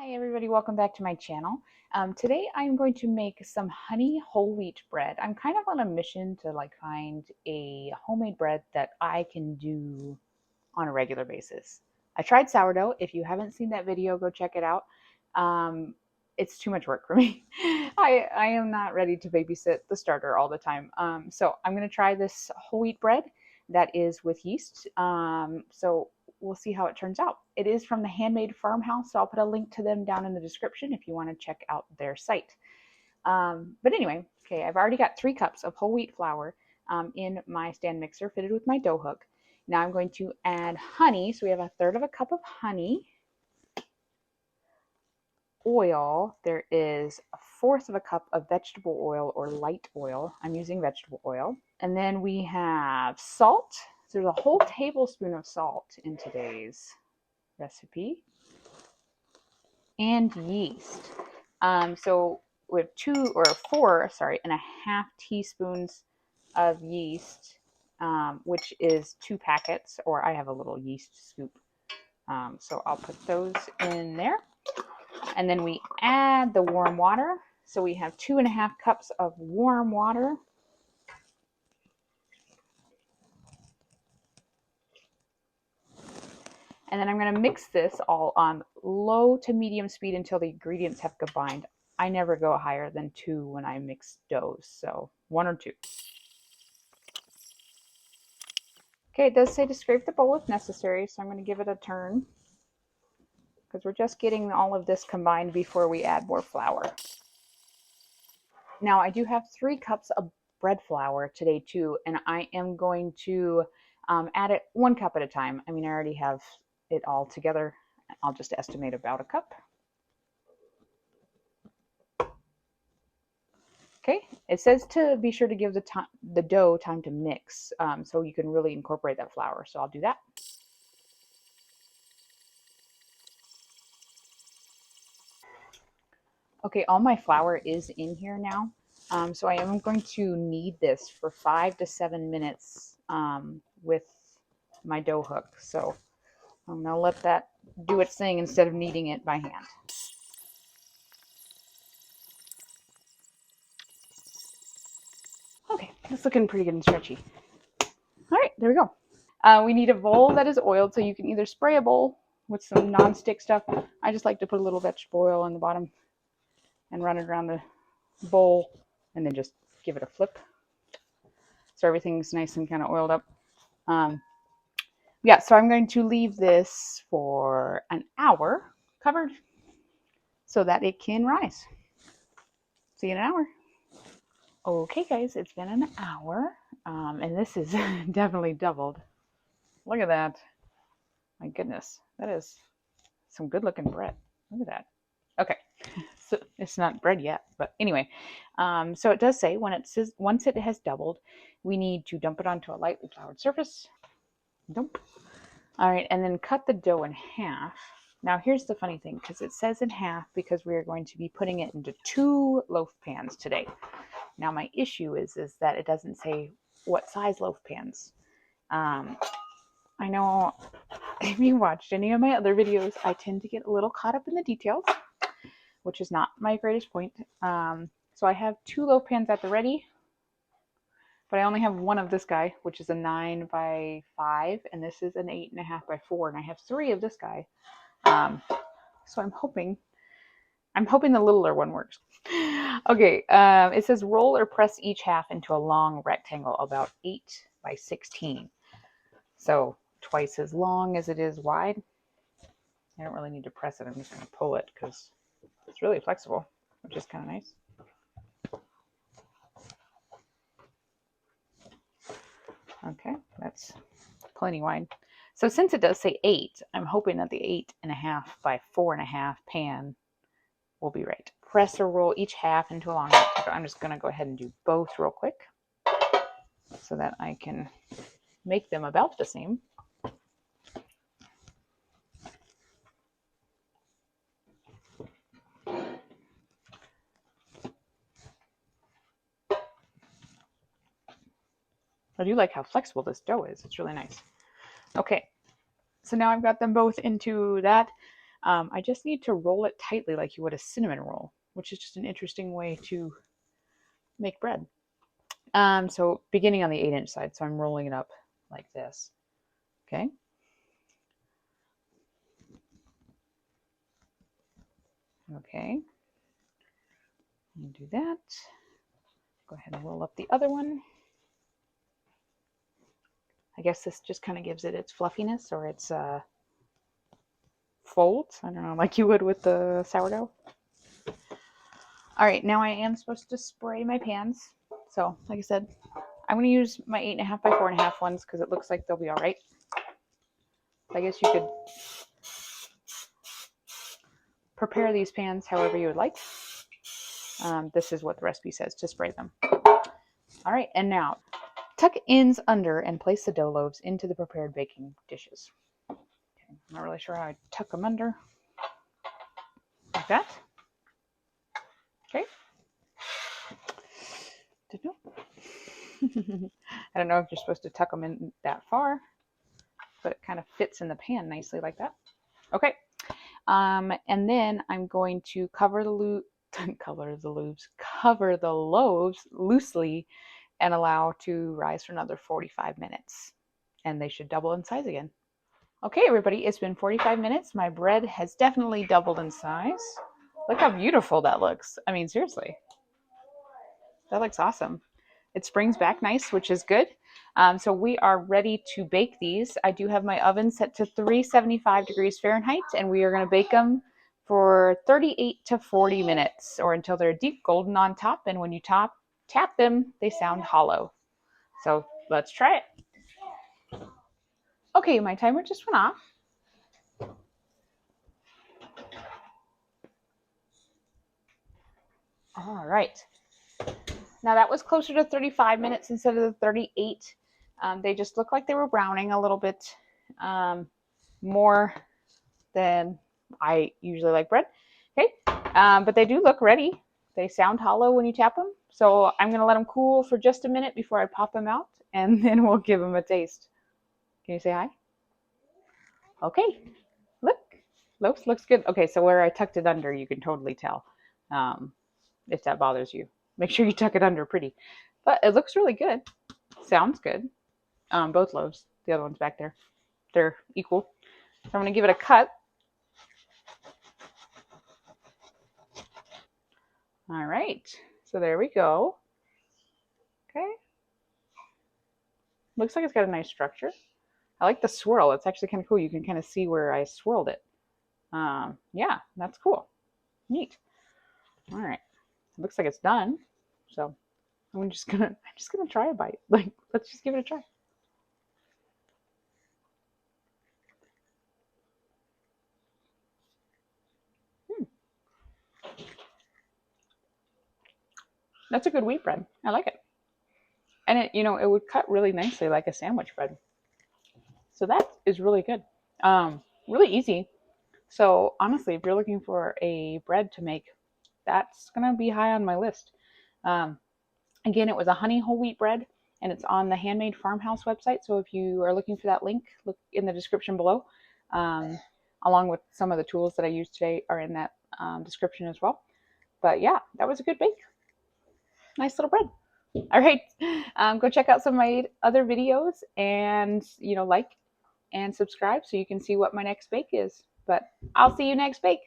Hi everybody, welcome back to my channel. Today I'm going to make some honey whole wheat bread. I'm kind of on a mission to find a homemade bread that I can do on a regular basis. I tried sourdough. If you haven't seen that video, go check it out. It's too much work for me. I am not ready to babysit the starter all the time. So I'm going to try this whole wheat bread that is with yeast. So we'll see how it turns out. It is from the Handmade Farmhouse, so I'll put a link to them down in the description if you want to check out their site. But anyway, okay, I've already got 3 cups of whole wheat flour in my stand mixer fitted with my dough hook. Now I'm going to add honey. So we have 1/3 cup of honey. Oil, there is 1/4 cup of vegetable oil or light oil. I'm using vegetable oil. And then we have salt. So there's a whole tablespoon of salt in today's recipe. And yeast. So we have 4.5 teaspoons of yeast, which is 2 packets, or I have a little yeast scoop. So I'll put those in there. And then we add the warm water. So we have 2.5 cups of warm water. And then I'm going to mix this all on low to medium speed until the ingredients have combined. I never go higher than 2 when I mix doughs, so 1 or 2. Okay, it does say to scrape the bowl if necessary, so I'm going to give it a turn because we're just getting all of this combined before we add more flour. Now I do have 3 cups of bread flour today too, and I am going to add it 1 cup at a time. I mean, I already have it all together. I'll just estimate about a cup. Okay, it says to be sure to give the dough time to mix so you can really incorporate that flour. So I'll do that. Okay, all my flour is in here now. So I am going to knead this for 5 to 7 minutes with my dough hook. So I'm going to let that do its thing instead of kneading it by hand. Okay, it's looking pretty good and stretchy. All right, there we go. We need a bowl that is oiled, so you can either spray a bowl with some non-stick stuff. I just like to put a little vegetable oil on the bottom and run it around the bowl and then just give it a flip so everything's nice and kind of oiled up. Yeah, so I'm going to leave this for an hour covered so that it can rise. See you in an hour. Okay guys, it's been an hour and this is definitely doubled. Look at that. My goodness, that is some good looking bread. Look at that. Okay, so it's not bread yet, but anyway, so it does say once it has doubled, we need to dump it onto a lightly floured surface. Dump. All right, and then cut the dough in half. Now here's the funny thing, because it says in half because we are going to be putting it into 2 loaf pans today. Now my issue is that it doesn't say what size loaf pans. I know if you watched any of my other videos, I tend to get a little caught up in the details, which is not my greatest point. So I have 2 loaf pans at the ready, but I only have 1 of this guy, which is a 9 by 5, and this is an 8.5 by 4, and I have 3 of this guy. So I'm hoping the littler one works. Okay, it says roll or press each half into a long rectangle about 8 by 16. So twice as long as it is wide. I don't really need to press it. I'm just going to pull it because it's really flexible, which is kind of nice. Okay, that's plenty wide. So since it does say 8, I'm hoping that the 8.5 by 4.5 pan will be right. Press or roll each half into a long rectangle. I'm just going to go ahead and do both real quick so that I can make them about the same. I do like how flexible this dough is. It's really nice. Okay, so now I've got them both into that. I just need to roll it tightly like you would a cinnamon roll, which is just an interesting way to make bread. So beginning on the 8-inch side, so I'm rolling it up like this. Okay. Okay. Do that. Go ahead and roll up the other one. I guess this just kind of gives it its fluffiness or its folds. I don't know, like you would with the sourdough. All right, now I am supposed to spray my pans. So, like I said, I'm going to use my 8.5 by 4.5 ones because it looks like they'll be all right. I guess you could prepare these pans however you would like. This is what the recipe says to spray them. All right, and now tuck ends under and place the dough loaves into the prepared baking dishes. Okay, I'm not really sure how I tuck them under. Like that. Okay. I don't know if you're supposed to tuck them in that far, but it kind of fits in the pan nicely like that. Okay. And then I'm going to cover the loaves loosely and allow to rise for another 45 minutes. And they should double in size again. Okay, everybody, it's been 45 minutes. My bread has definitely doubled in size. Look how beautiful that looks. I mean, seriously. That looks awesome. It springs back nice, which is good. So we are ready to bake these. I do have my oven set to 375 degrees Fahrenheit, and we are going to bake them for 38 to 40 minutes or until they're deep golden on top. And when you tap them, they sound hollow. So let's try it. Okay, my timer just went off. All right. Now that was closer to 35 minutes instead of the 38. They just look like they were browning a little bit more than I usually like bread. Okay, but they do look ready. They sound hollow when you tap them. So I'm going to let them cool for just a minute before I pop them out, and then we'll give them a taste. Can you say hi? Okay, look, looks good. Okay, so where I tucked it under, you can totally tell if that bothers you. Make sure you tuck it under pretty. But it looks really good. Sounds good. Both loaves. The other one's back there. They're equal. So I'm going to give it a cut. All right. So there we go. Okay. Looks like it's got a nice structure. I like the swirl. It's actually kind of cool. You can kind of see where I swirled it. Yeah, that's cool. Neat. All right. It looks like it's done. So I'm just gonna try a bite. Like, let's just give it a try. That's a good wheat bread. I like it. And it, it would cut really nicely like a sandwich bread. So that is really good. Really easy. So honestly, if you're looking for a bread to make, that's gonna be high on my list. Again, it was a honey whole wheat bread, and it's on the Handmade Farmhouse website. So if you are looking for that link, look in the description below. Along with some of the tools that I used today are in that description as well. But yeah, that was a good bake. Nice little bread. All right, go check out some of my other videos and, like and subscribe so you can see what my next bake is. But I'll see you next bake.